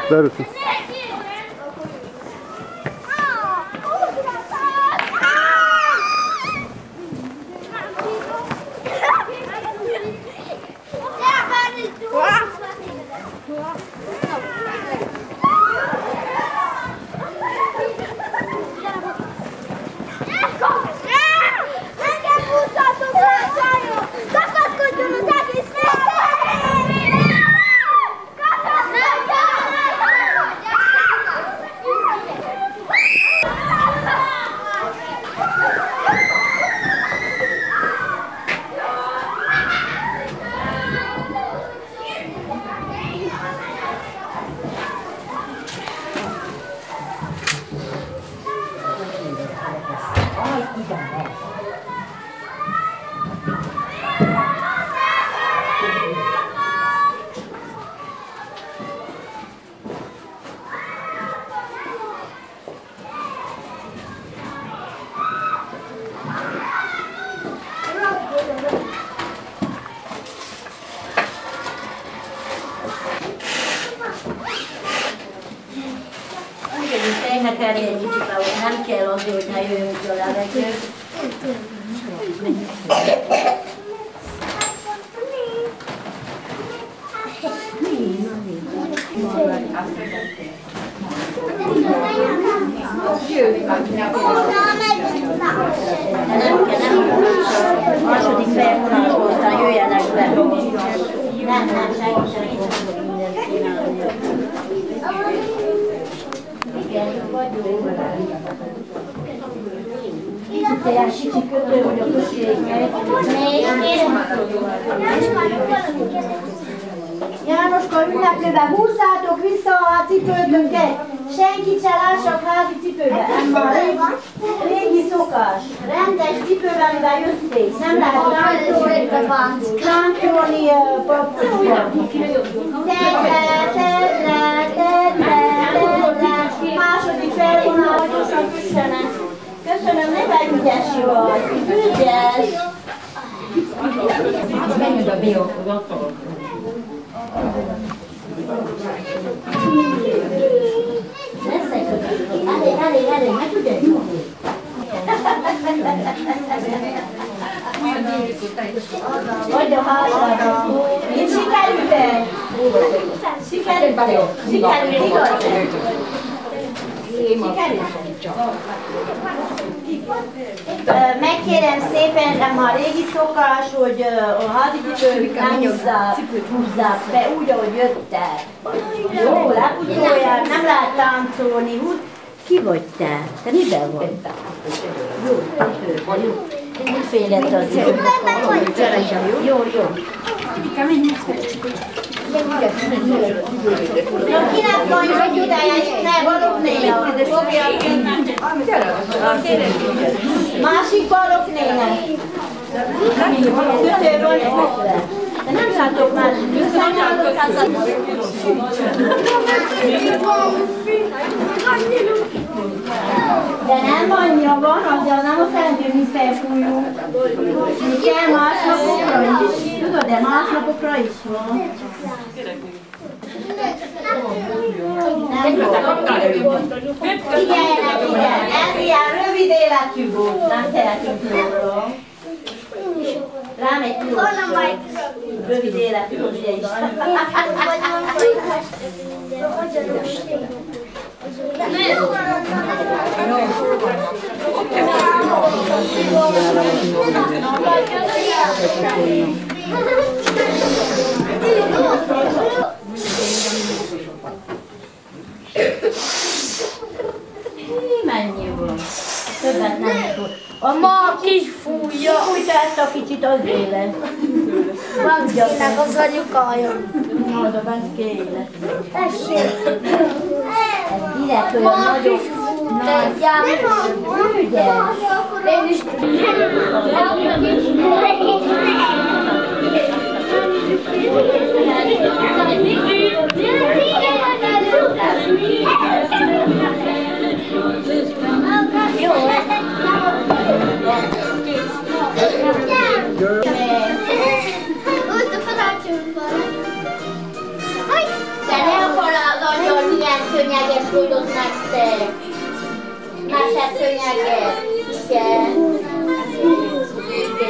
Beruši. Nem kell azért, hogy ne jöjjön ki a levegő. Második felvonásból aztán jöjjenek be. Nem, senki sem fog mindent csinálni. Igen, vagyunk. Kicsit olyan sicsi kötő, hogy a kötéket. Jánoska ünneplőben húzzátok vissza a cipőtöket. Senkit se lássak házi cipőben. Ez már régi szokás. Rendes cipőben, mivel jötték. Nem lehet táncolni papucsban. Második felvonal, hogy gyorsan küssenek. Köszönöm, ne vagy ügyes vagy. Ügyes. Menj oda, Bió. Elég, meg ugye? Vagy a házában. Itt sikerült-e? Sikerült, igaz? Megkérem szépen, nem a régi szokás, hogy a hadicipőt nem húzzák be úgy, ahogy jöttek. Jó, lepucolják, nem lehet táncolni. Ki vagy te? Te miben vagy? Jó, mit félett az jó? Jó. Kinek van jó ideje, ne baloknéna? Másik baloknéna. Kötő van. De nem látok már, visszanyálok házat. De nem annyira van, azzal nem azt jelenti, hogy mi felfújunk. Kell másnapokra is. Tudod, de másnapokra is van. Igen, ez ilyen rövid életű volt, nem tehetünk róla. Rám egy piros rövid életű ugye is. Mennyi van? Többet nem tud. A ma kis fújja. Fújta ezt a kicsit az élet. Bancinak az anyukája. Na, de bent kéne. Tessék. Ez direkt olyan nagyon... Ügyes. Én is Jó. De ne akarod, hogy milyen könnyeget hújtott nektek. Mását könnyeget. Igen. Igen.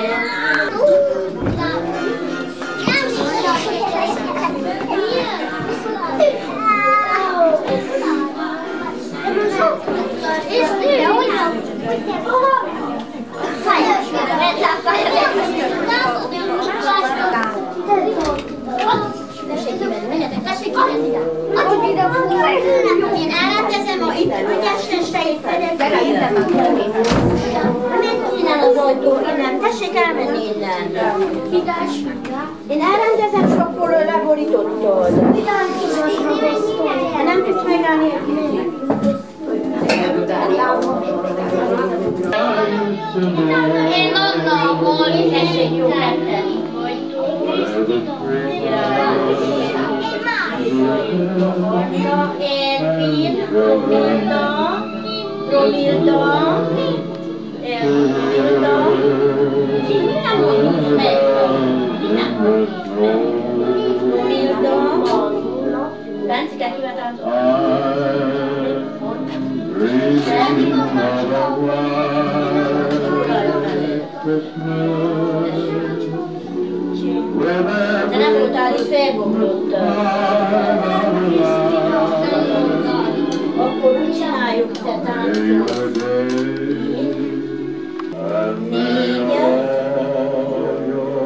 Én elrendezem a itt ügyesesteit, nem innen az ajtó, innen, tessék elmenni innen. Én elrendezem, és akkor leborítottad. Nem tudsz megállni. Én Anna, Moli, tessék jó ketten. Én Finn, Romilda, minden mondjuk meg. Romilda, Bencike kivetállt. De nem voltál is felbomlott. Akkor úgy csináljuk, te táncot. 4.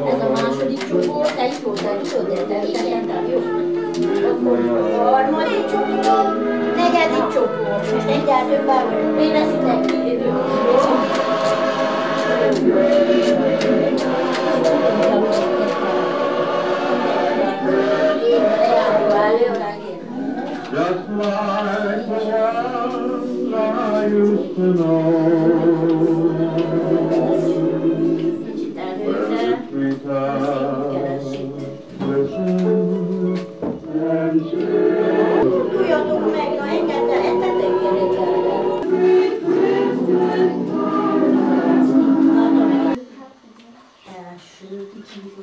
Ez a második csoport, te is voltál, tudod, de te tettem, jó? Akkor harmadik csoport, 4. csoport. Most egyáltalán többen, még veszitek ki, jó? Just like the I used to know, where the treetops listen and sing. Tudjatok meg, na engedte, ettetek gyerekek. Első kicsit.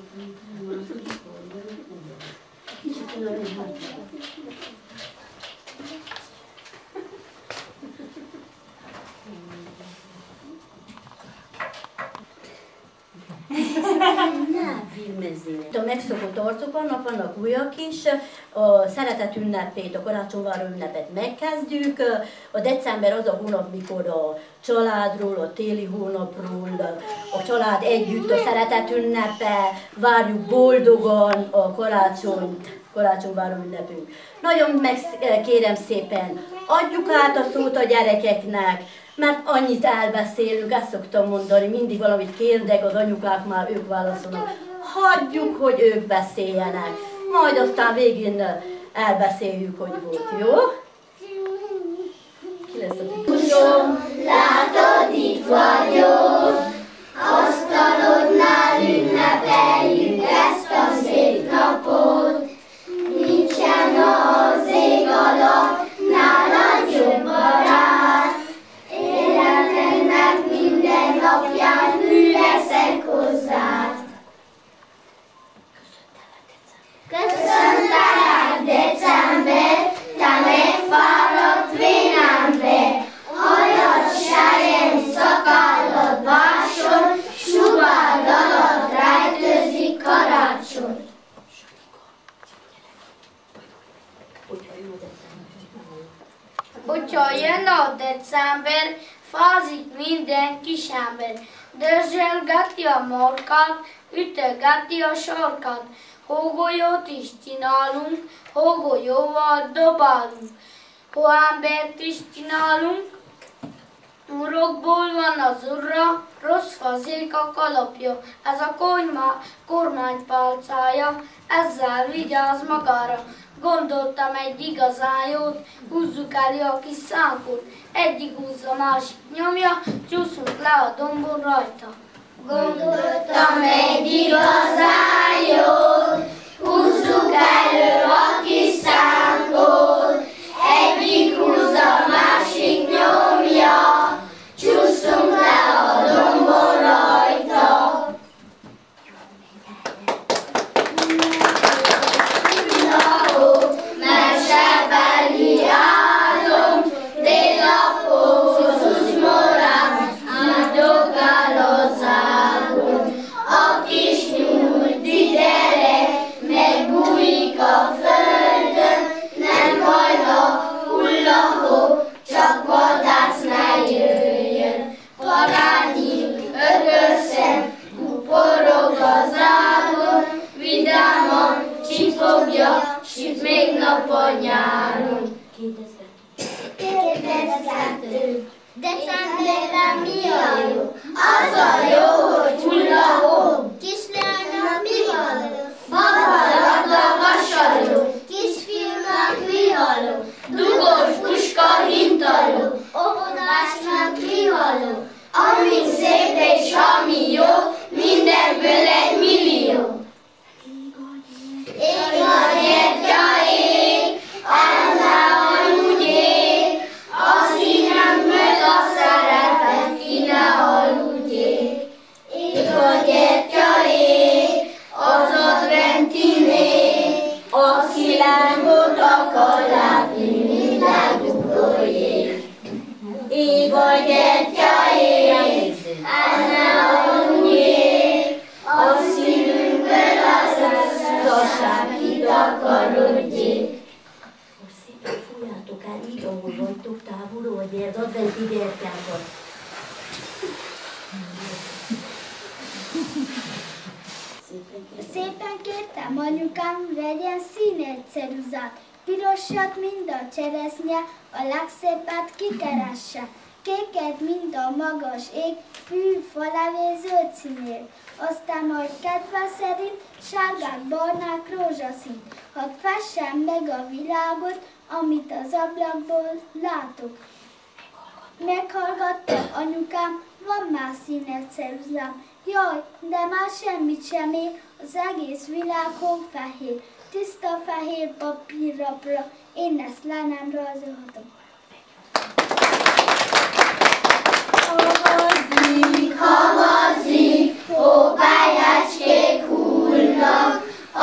A megszokott arcok vannak újak is. A szeretet ünnepét, a karácsonyváró ünnepet megkezdjük. A december az a hónap, mikor a családról, a téli hónapról, a család együtt, a szeretet ünnepe, várjuk boldogan a karácsonyváró ünnepünk. Nagyon megkérem szépen, adjuk át a szót a gyerekeknek, mert annyit elbeszélünk, ezt szoktam mondani, mindig valamit kérdek, az anyukák már ők válaszolnak. Hagyjuk, hogy ők beszéljenek, majd aztán végén elbeszéljük, hogy volt, jó? Ki lesz a látod, itt vagyok, asztalodnál ünnepeljük ezt a szép napot. Nincsen az ég alatt nálad jobb barát, életemnek minden napján hű leszek hozzád. Köszöntelek, december! a december, fázik minden kisember. Dörzsölgeti a markát, ütögeti a sarkát. Hógolyót is csinálunk, hógolyóval dobálunk. Hóembert is csinálunk, urokból van az urra, rossz fazék a kalapja. Ez a kormány pálcája, ezzel vigyáz magára. Gondoltam egy igazán jót, húzzuk elő a kis szánkot. Egyik húzza, másik nyomja, csúszunk le a dombon rajta. Gondoltam egy igazán jót, húzzuk elő a kis szánkot. Egyik húzza, másik nyomja, csúszunk le a dombon rajta. Mesebeli álom, délapóz úgy morán, áldogál az ágon. A kis nyúl didere, megbújik a földön, nem baj, ha hull a hó, csak vadász ne jöjjön. Parányi ökörszem, kuporog az ágon, vidáman csipogja, süt még nap a nyáron. Kérdezgető, decemberben mi a jó? Az a jó, hogy hull a hó. Kislánynak mi való? Babalag a vasaló. Kisfiúnak mi való? Dugós puska hintaló. Óvodásnak mi való? Ami szép és ami jó, mindenből 1 millió. Ég a gyertya ég, az aludjék, az innen meg a szerepet ki ne aludjék. Ég a gyertya ég, az adventiné, aki lángot akar látni, világugorjék. Ég a gyertya ég, az ne aludjék, a szívünkből az igazság kitakarodjék. Most szépen fújjátok el így, ahol vagytok távolról, hogy az adventi gyertyákat. Szépen kértem anyukám, vegyen színes ceruzát, pirosat, mint a cseresznye, a legszépet kikeresse. Kéket, mint a magas ég, fű, falevél, zöld színél. Aztán majd kedve szerint sárgák, barnák, rózsaszín. Hadd fessen meg a világot, amit az ablakból látok. Meghallgatta anyukám, van már színes ceruzám. Jaj, de már semmit sem ér, az egész világ hófehér. Tiszta fehér papírrapra, én ezt le nem rajzolhatom. Havazik, hópályácskék hullnak, a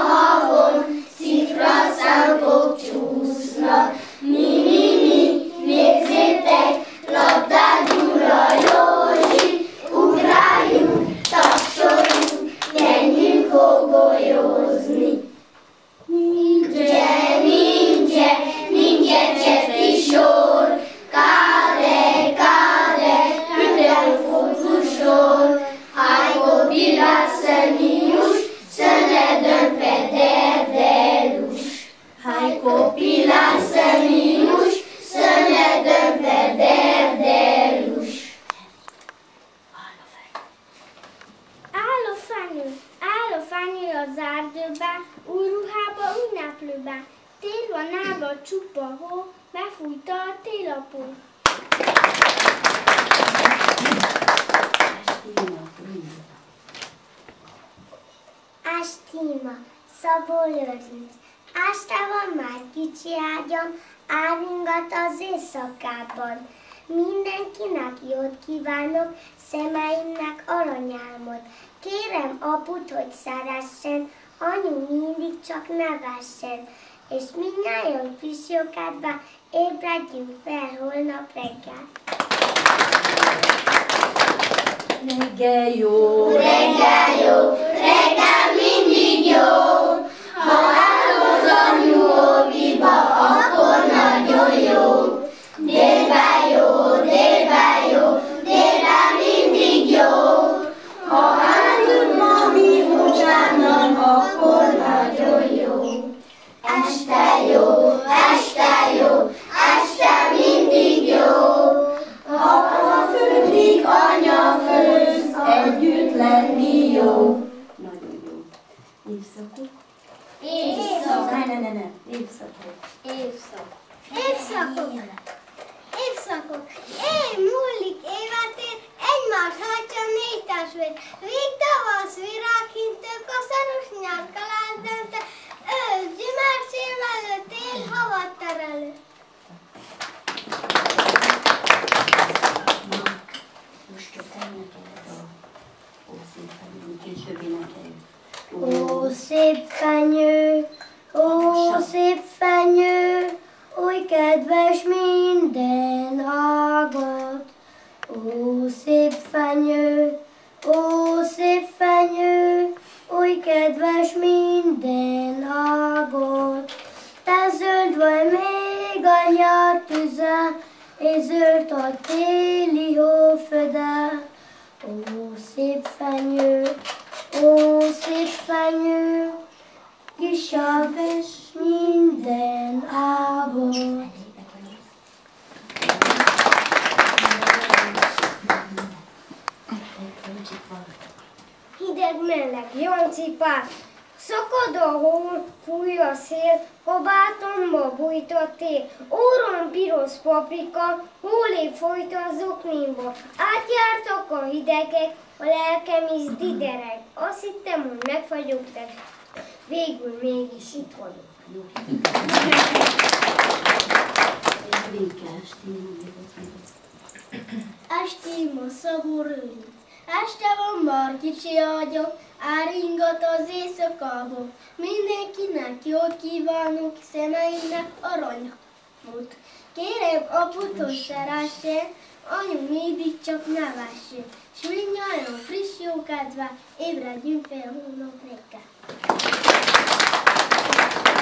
havon, szifraszánkok csúsznak. Mi, nézzétek, labdát Gyula Józsi, ugráljunk, tapsoljunk, menjünk hógolyózni. Nincsen csepti sor, Káde, ütem fotosor, Hájko Pilászenius, Szönedön Pederdelus. Hájko Pilászenius, Szönedön Pederdelus. Áll a fenyő az erdőben, új ruhába, ünneplőben. Tél van ága csupa hó, befújta a télapó. Ástíma, Szabó Lőrinc. Áste van már kicsi ágyam, áringat az éjszakában. Mindenkinek jót kívánok, szemeimnek aranyálmot. Kérem aput, hogy szeressen, anyu mindig csak nevessen. És mindnyájan fisjókedve ébredjünk fel holnap reggel. Reggel jó! Reggel mindig jó. Ha elhoz anyu óviba, akkor nagyon jó. Víg tavasz, virághintők, a szaros nyár kalász dönte, ősz, gyümölcs szélvelő, tél, havat terelő. Most csak elmekedett a szép fenyő, később énekeljük. Ó, szép fenyő, ó, szép fenyő, oly kedves minden ágat. Ó, szép fenyő, ó, szép fenyő, oly kedves minden ágat. Te zöld vagy még a nyár tüze, és zöld a téli hóföde. Ó, szép fenyő, ó, szép fenyő, kisáves minden ágat. Hideg, meleg, jancipár, szakad a hó, fúj a szél, kabátomba bújt a tél, óron piros paprika, hólé folyt a zoknimba, átjártak a hidegek, a lelkem is didereg, azt hittem, hogy megfagyok, de végül mégis itt vagyok. Estém a szabó rőlít, este van már kicsi ágyok, áringat az éjszakába. Mindenkinek jót kívánok, szemeinek aranyot. Kérem aput, hogy szeressen, anyu mindig csak nevessen, s mindnyájan friss jó kedve, ébredjünk fél hónap reggel.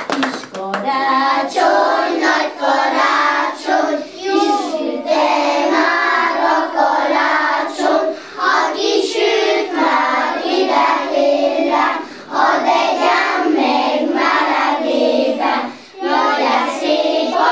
Kis karácsony, nagy karácsony, kisülte már a karácsony, ha kisült már idejére, hadd egyen meg melegében. Jaj, de szép a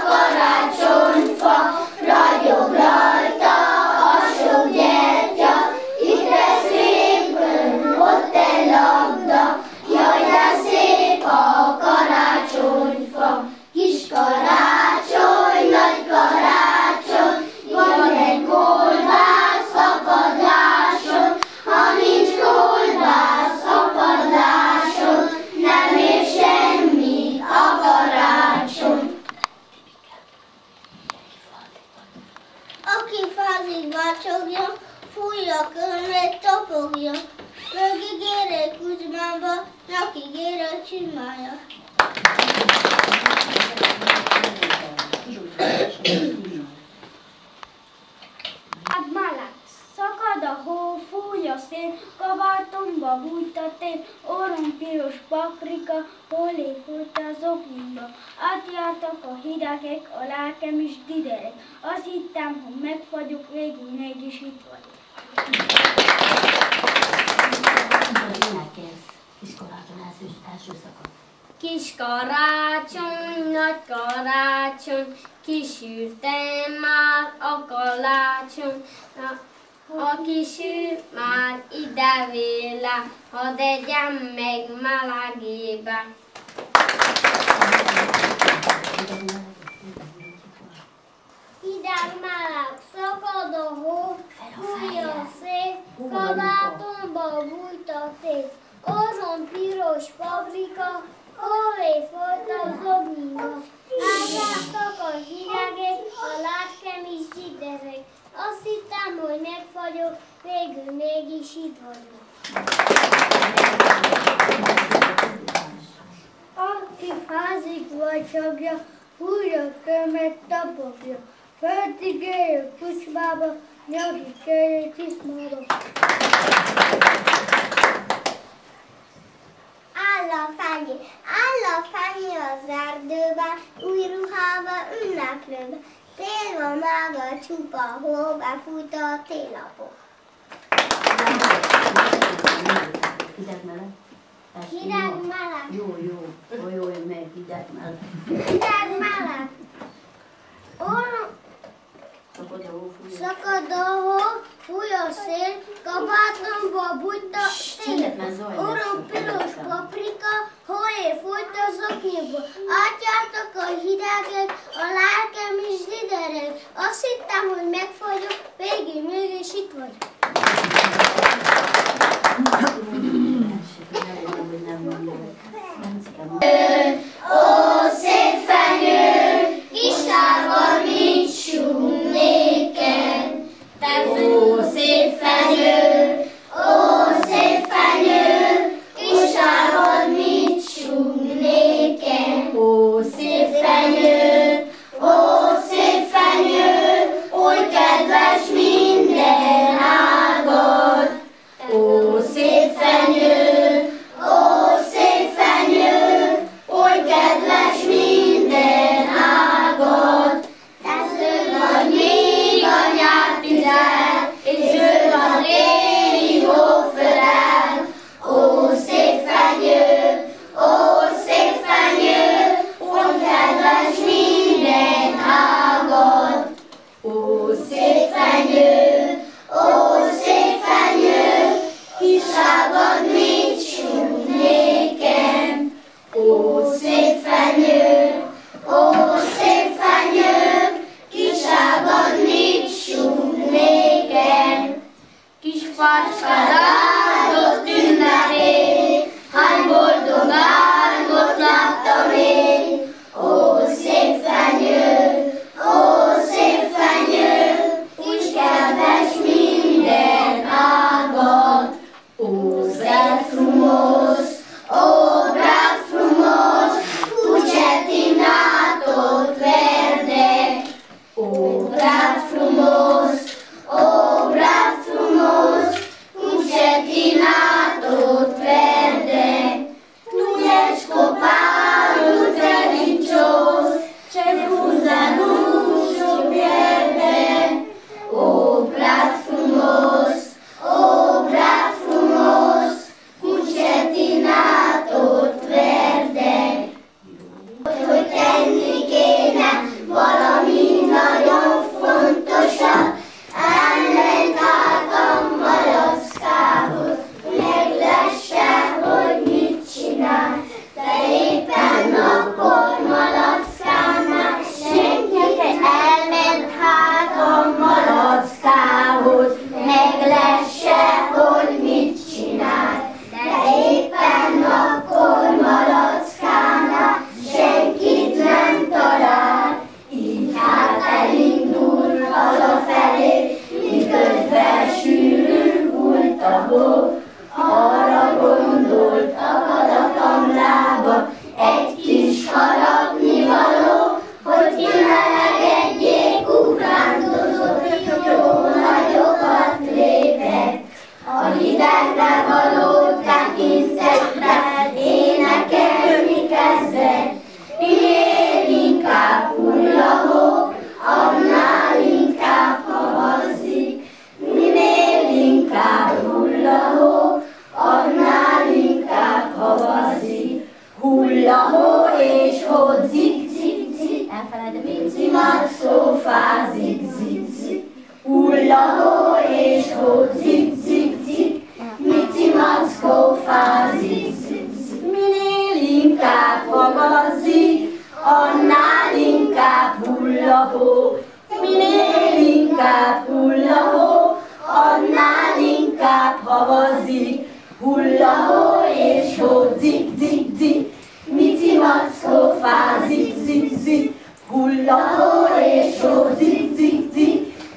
karácsonyfa, ragyog rajta a sok gyertya, itt lesz szépen, ott egy labda. Jaj, de szép a karácsonyfa, kis karácsony, nagy karácsony, van egy kolbász a padláson, ha nincs kolbász a padláson, nem ér semmit a karácsony. Aki fázik, vácsogja, fújja körmét, topogja, mögigére kucsmába, nakigére csimája. Meleg, szakad a hó, fúj a szél, kabátomba bújt a tél, orrom piros paprika, hólé fújt az oknyomba. Átjártak a hidegek, a lelkem is didereg. Azt hittem, hogy megfagyok, végül mégis itt vagyok. Kis karácsony, nagy karácsony, kisülte már a kalácsony. A kisült már ide véle, hadd egyen meg melegébe. Hideg, meleg, szakad a hó, fúj a szél, kabátomba bújt a tél. Orrom piros paprika, hólé folyt a zobniba. Átjártak a hidegek, a lelkem is didereg. Azt hittem, hogy megfagyok, végül mégis itt vagyok. Aki fázik vagy csapja, fújja kömet, tapogja. Földig éj a kucsmába, nyakig éj a csiszmába. Áll a fányi az erdőben, új ruhába, ünneplőbe. Tél van mága, csupa hó, befújta a télapok. Hideg meleg? Hideg meleg. Jó, meg hideg meleg. Hideg meleg. Szakad a hó, fúj a szél, kabátomba bújt a tél. Orrom piros paprika, hólé fújt a zokniba. Átjártak a hidegek, a lelkem is didereg. Azt hittem, hogy megfagyok, végül mégis itt vagyok. Ó, szép fenyő, kis lábad mit súg néken. Ó, szép fenyő, kis lábad mit súg néken. Ó, szép fenyő, oly kedves minden ágad. Ó, szép fenyő, oly kedves minden ágad. Zöld vagy még a nyártüzet, és zöld a téli hófölel. Ó, szép fenyő, oly kedves minden ágad. Ó, szép fenyő, kis ágad mit súg nékem. Ó, szép fenyő, kis ágad mit súg nékem. Kis facskád áldott ünnepé, hány boldog álmot láttam én. Ó, szép fenyő, kis kedves minden ágad. Ó, szent frumos, brát frumos, cucetinatot verde. Ó, brát frumos, cucetinatot verde. Tu ești copalul credincios, ce frunză nu-și pierde. O, brat frumos, cucetinatot verde. Hogy tenni kéne valami nagyon fontosat, elmentáltam malackához, meglesse, hogy mit csinál. De éppen akkor malackámnál senki elment hátam malackához, meglesse, hogy mit csinál. De éppen akkor malackánál senkit nem talál. Így hát elindul hazafelé, miközben sűrűn hult a hó. Arra gondolt, akad a kamrába egy kis harapnivaló, hogy kimelegedjék, ugrándozott, jó nagyokat lépett. A hidegre való tekintettel énekelni kezdett. Minél inkább hull a hó, annál inkább havazik. Minél inkább hull a hó, annál inkább havazik. Hull a hó és hodzik, zik, Mici Mackó fázik, zik. Hull a hó és hodzik, zik, Mici Mackó fázik, zik. Minél inkább havazik, annál inkább hull a hó. Minél inkább hull a hó, annál inkább havazik. Hull a hó és hodzik, zik, Mici Mackó fázik, zik. Hull a hó és hodzik, zik,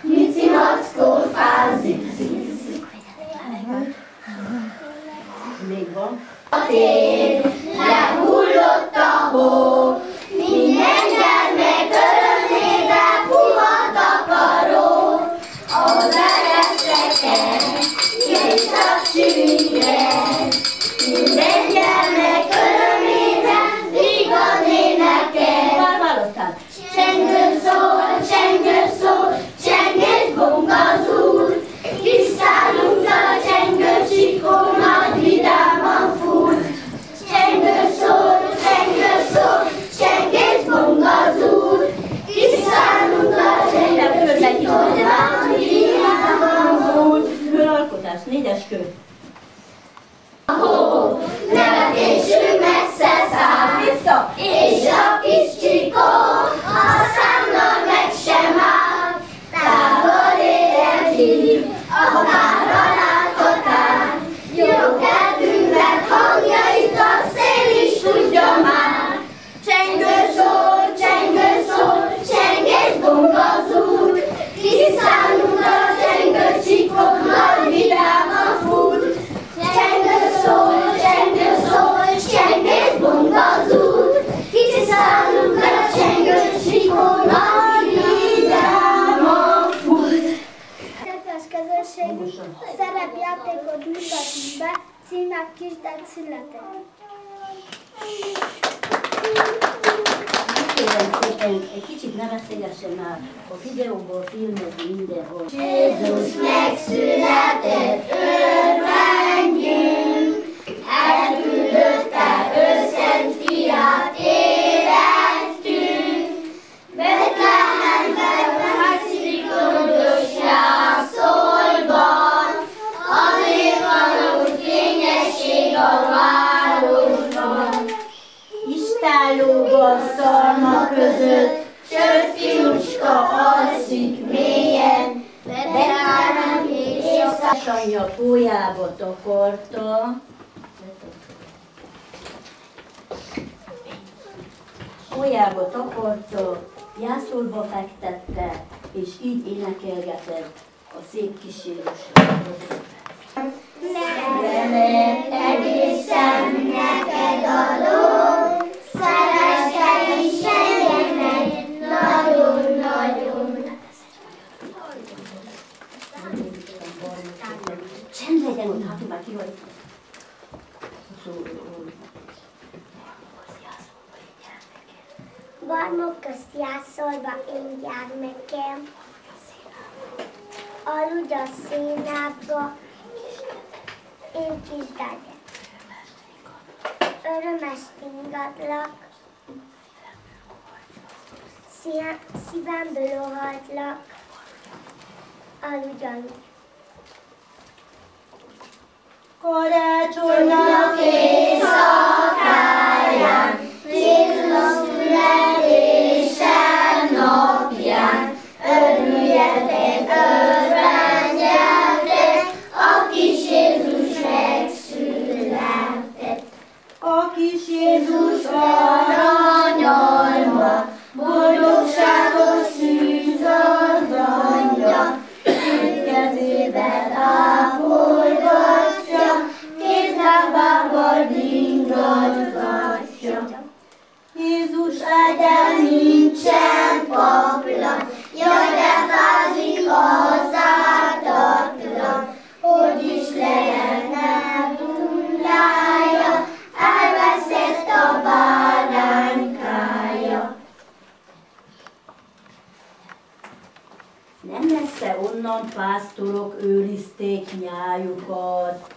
Mici Mackó fázik, zik. Még van. A tér, lehullott a hó, minden gyermek örömére puhat a karó. Az ereszteken, és a sűrűen, minden gyermek örömére vigad énekel. Csengő szól, csenges bongaz úr, kiszállunk a csengő csikó, nagy vidáman fut. Csengő szól, csenges bongaz úr, kiszállunk a csengő csikó, nagy vidáman fut. Főalkotás, 4-es kör. Nevetésünk messze száll, Vissza! és a kis csikó a számmal meg sem áll. Távol élet hív, akár a láthatán, jó közösségünk szerepjátékot mutatunk be, címek kisded született. Kérem szépen, egy kicsit ne beszélgessen már, a videóból filmezni mindenhol. Jézus megszületett, örvendjünk, elküldötte őszent fiát, érettünk. Betlehemben fekszik gondos jászolban, azért van úgy fényesség a városban. Isten lóg a szarma között, sőt fiúcska alszik mélyen, Betlehem éjszakanyja pólyába takarta. Pólyába takarta, jászolba fektette, és így énekelgetett a szép kis Jézusra. Nevemet egészen neked adom, szeresd el Istennek nagyon-nagyon. Csend legyen ott, hát már ki vagy. Barmok közt jászolva én gyermekem, aludj a szénádba, én kisdedem. Örömes ingatlak, szívemből óhajtlak, aludj, aludj. Karácsonynak éjszakáján, Jézus születése napján, örüljetek, örvendjetek, a kis Jézus megszületett. A kis Jézus aranyalma, boldogságos szűz az anyja, kezével ápolgatja, két lábával dingatgatja. Jézus ágyán nincsen paplan, jaj, de fázik az ártatlan, hogy is lehetne bundája, elveszett a báránykája. Nem messze onnan pásztorok őrizték nyájukat,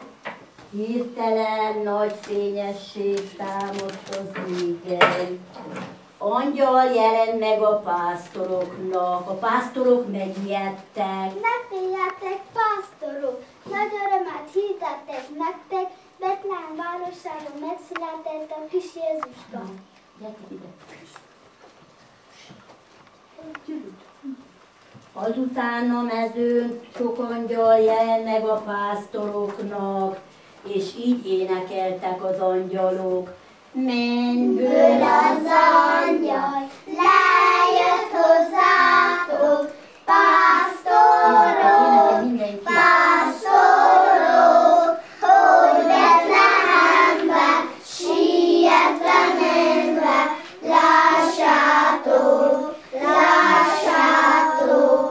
hirtelen nagy fényesség támadt az égen. Angyal jelent meg a pásztorok megijedtek. Ne féljetek, pásztorok! Nagy örömet hirdettek nektek, Betlehem városáról megszületett a kis Jézuska. Gyertek ide. Azután a mezőn sok angyal jelent meg a pásztoroknak, és így énekeltek az angyalok. Mennyből Az angyal lejött hozzátok, pásztorok, pásztorok, hogy Betlehembe sietve menve, lássátok, lássátok,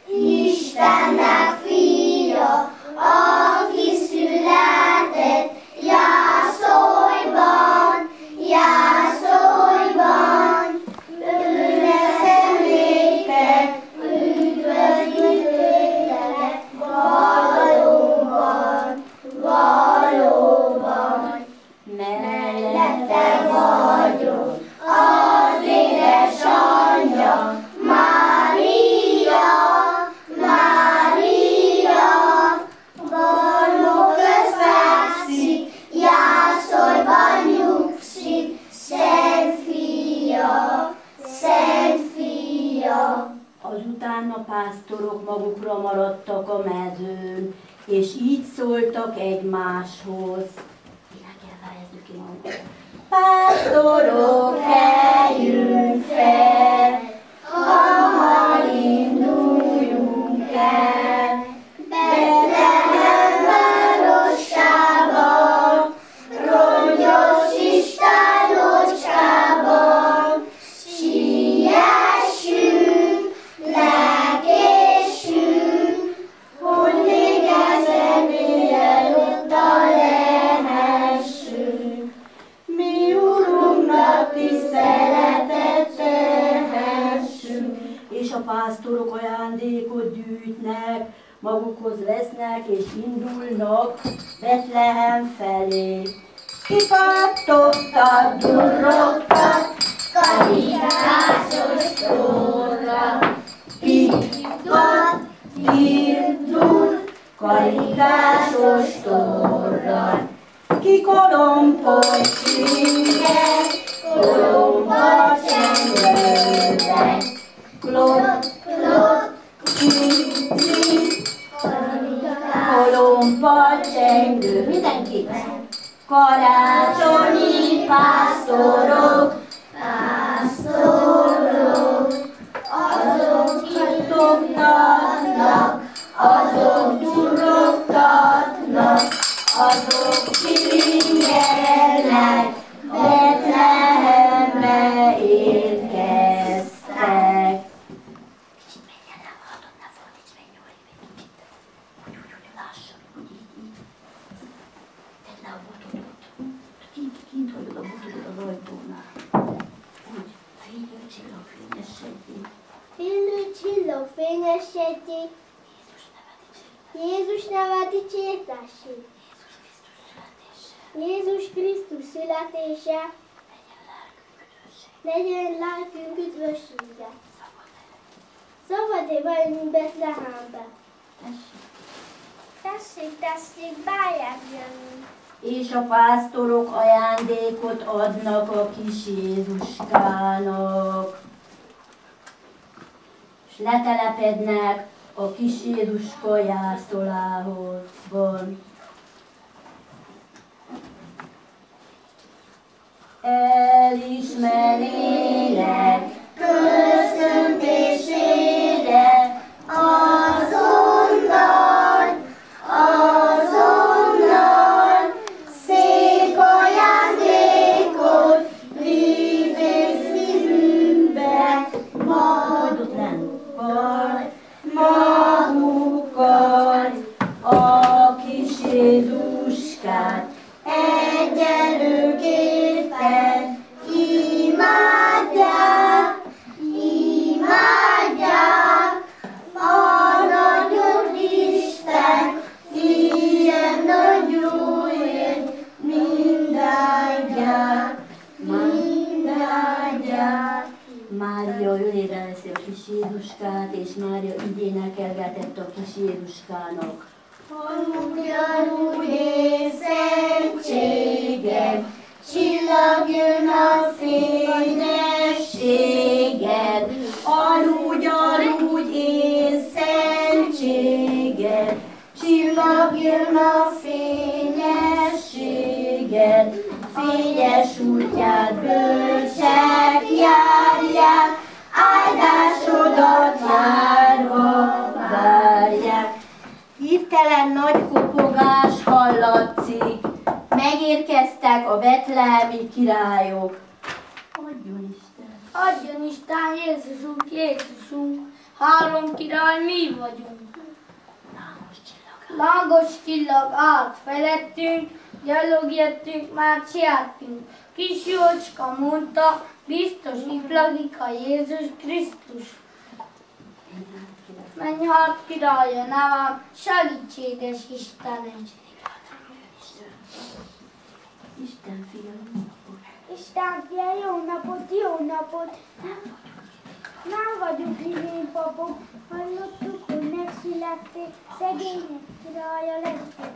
Istennek fia, aki született jászolban, jászolban, ő lesz emléked, üdvözlőtek, valóban, valóban. mellette Vagyok az édesanyja, Mária, Mária, barmok közt fekszik, jászolban nyugszik, Szent Fia, Szent Fia. Azután a pásztorok magukra maradtak a mezőn, és így szóltak egymáshoz. Pásztorok, keljünk fel, hamar induljunk el. Betlehem városában, rongyos istállócskában, siessünk, lelkésünk, hogy Jézushoz vesznek és indulnak Betlehem felé. Kipattogtat, durrogtat, karikásos torra. Kikkat, kirdul, karikásos torra. Kikolompos csinget, kolomba csengőben. Klot, klot, kicsi, kolomba csengő. Mindenki! Karácsonyi pásztorok, pásztorok, azok kitogtatnak, azok durrogtatnak, azok csilingelnek, Betlehembe érkeztek. Kicsit menjen el, hallod, ne fordíts meg, nyolj meg kicsit. Úgy lassan, úgy így. Tedd le a botodat. Kint hagyod a botodat az ajtónál. Úgy, fénylő csillagfényesedjék. Fénylő csillagfényesedjék. Jézus neve dicsértessék. Jézus Krisztus születése. Legyen lelkünk üdvössége. Szabad-e vagyunk Betlehembe? Tessék, tessék, báját jönni. És a pásztorok ajándékot adnak a kis Jézuskának. És letelepednek a kis Jézuska jászolában. Elismerélek köszöntésére azonnal szép ajándékot vívén szívünkbe magukkal a kis Jézuskát. Egyenlőképpen imádják, a nagyobb Isten, ilyen nagy jóért mindágyát. Mária ölében veszi a kis Jézuskát, és Mária így énekelgetett a kis Jézuskának. Ugyanúgy én szentséged, csillagjon a fényességed. Ugyanúgy én szentséged, csillagjon a fényességed. Fényes útját bölcsek járják, áldásodat várva várják. Hirtelen nagy kopogás hallatszik, megérkeztek a betlehemi királyok. Adjon Isten! Adjon Isten, Jézusunk, Jézusunk, három király mi vagyunk. Lángos csillag állt felettünk, gyalog jöttünk, már sietünk. Kis jócska mondta, biztos iflagik a Jézus Krisztus. Menj hát királya nevem, segítséges Istenem! Isten fia, Isten fia, jó napot, jó napot! Nem vagyunk livén papok, hallottuk, hogy megszülették, szegények királya lettek.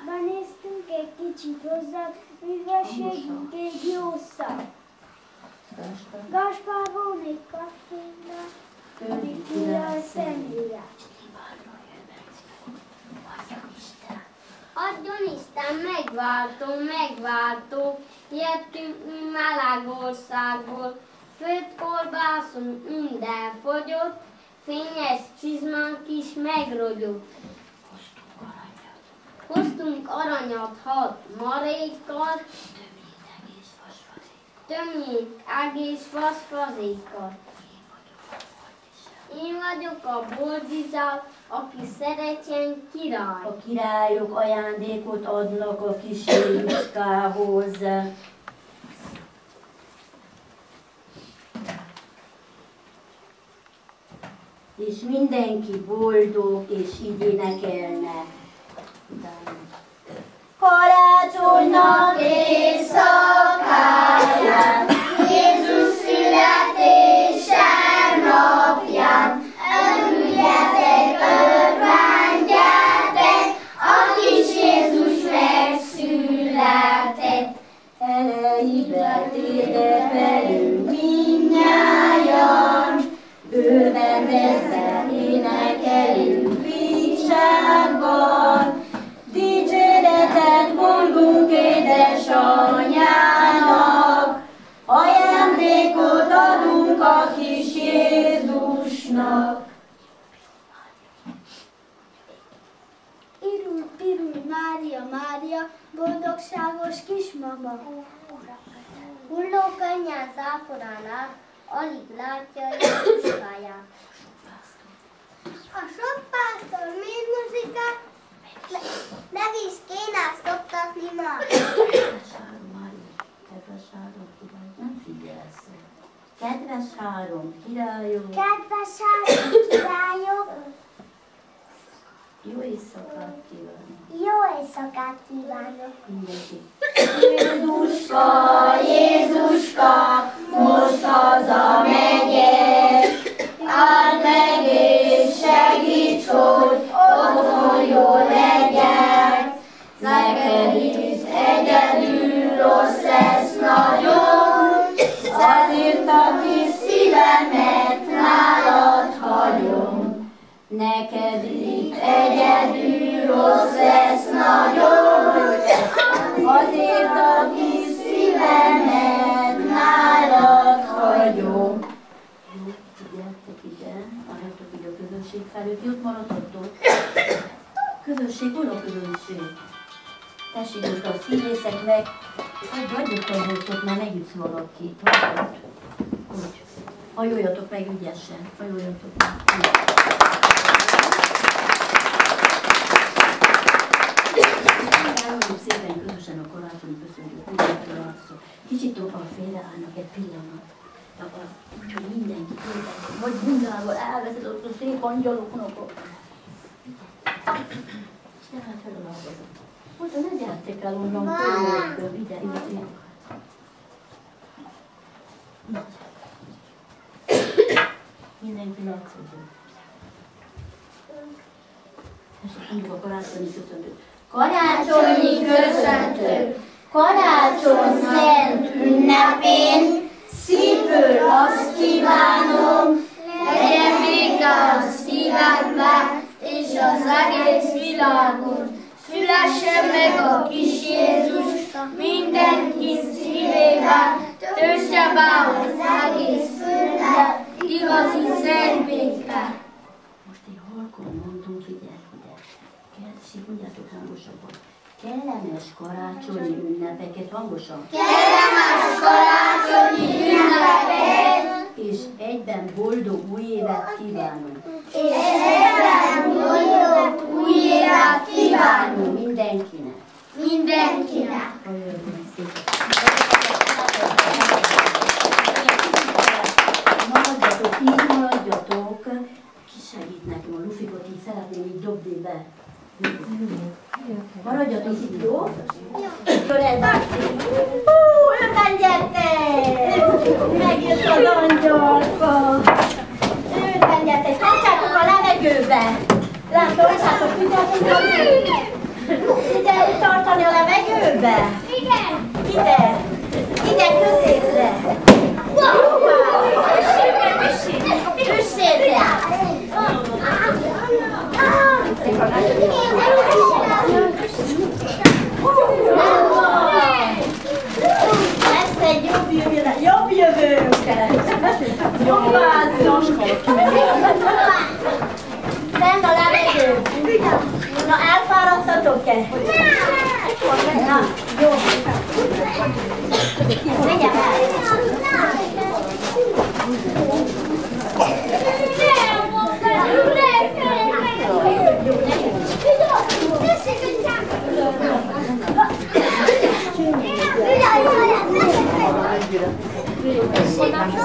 Benéztünk egy kicsit hozzá, üdvösségünk egy jó szak. Gáspár von egy kaffénál, Földi király személye. Adjon Isten, megváltó, jöttünk mi Melegországból, főtt kolbászunk minden fogyott, fényes csizmánk is megrogyott. Hoztunk aranyat 6 marékkal, tömjét egész vasfazékkal. Én vagyok a boldizál, aki szeretjen király. A királyok ajándékot adnak a kis Jézuskához. és mindenki boldog, és így énekelnek. Karácsonynak éjszakáján, Jézus születése napján, örüljetek, örvendjetek, a kis Jézus megszületett. Elejébe énekelünk mindnyájan, örvendezve énekelünk vigságban. Dicséretet mondunk édesanyjának, ajándékot adunk a kis Jézusnak. Irul, pirul, Mária, Mária, boldogságos kismama. Hulló könnyel záporán át, alig látja Jézuskáját. A sok pásztor még muzsikát, meg is kéne szoktatni ma. Kedves három királyok, nem figyelsz. Kedves három királyok. Kedves három királyok. Jó éjszakát kívánok. Jó éjszakát kívánok. Mindenki. Jézuska, Jézuska, most hazamegyek. Áld meg és segíts, hogy otthon jól legyek. Neked is egyedül rossz lesz nagyon, azért a kis szívemet nálad hagyom. Neked itt egyedül rossz lesz nagyon, azért a kis szívemet nálad hagyom. Jó, figyeltek ide, álljatok ide a közönség felőtt, jót maradhatok. Közönség, hol a közönség? Tessék most a színészeknek, adjuk a voltot, már megütsz valakit. Hogy? Hajoljatok meg ügyesen, hajoljatok meg. Elmondjuk szépen közösen a karácsonyi köszönjük, kicsit tovább félreállnak egy pillanat. Úgyhogy mindenki tényleg, vagy bundával elveszed ott a szép angyaloknak. És nem hát fel a lábazat. Oda ne gyertek el onnan tőlőkből, ide. Mindenki látszódjon. És mondjuk a karácsonyi köszöntőt. Karácsonyi köszöntő, karácsony szent ünnepén, szívből azt kívánom, legyen béke a szívemben, és az egész világon. Szülessen meg a kis Jézus, mindenki szívében, töltse be az egész földet, igazi szent béke. Most én halkan mondom, figyelj ide. Mondjátok hangosabban. Kellemes karácsonyi ünnepeket hangosan. Kellemes karácsonyi ünnepeket! És egyben boldog új évet kívánunk. És egyben boldog új évet kívánunk! Mindenkinek. Mindenkinek! Maradjatok, így maradjatok. Ki segít nekem a lufikot, így szeretném így dobni be. Maradjatok itt, jó? Öten gyertek! Megjött az angyalka! Öten gyertek! Tartsátok a levegőbe! Tartsátok, tudjátok tartani a levegőbe? Igen! Ide! Ide középre! Üssél rá! Lesz egy jobb jövőnket! Jobbázzunk! Fenn a levegő! Na, elfáradtatok-e? Na, jó! Menjen el!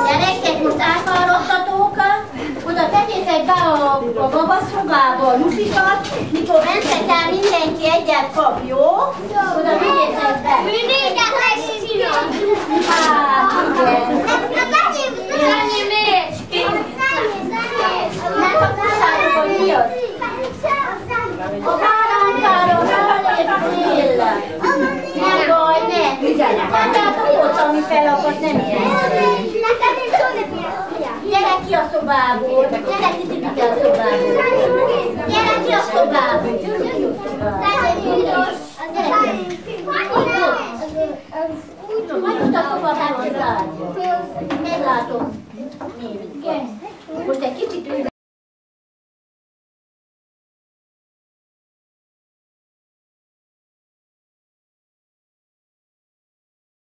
Gyerekek, most elfáradtatok, oda tegyétek be a Mikor mentek el, mindenki egyet kap, jó? Oda vigyétek be. Mindéket megcsináljuk. Hát, igen. Szányi miért? Nem tudtátok, hogy mi az? A várankárról léptél. Nem baj, ne. Hát a volt, ami felakadt, nem ilyen. Gyere ki a szobából. Gyere ki, Tipike, a szobából. Gyere ki a szobából. Gyere ki. Hagyj ott a szobából.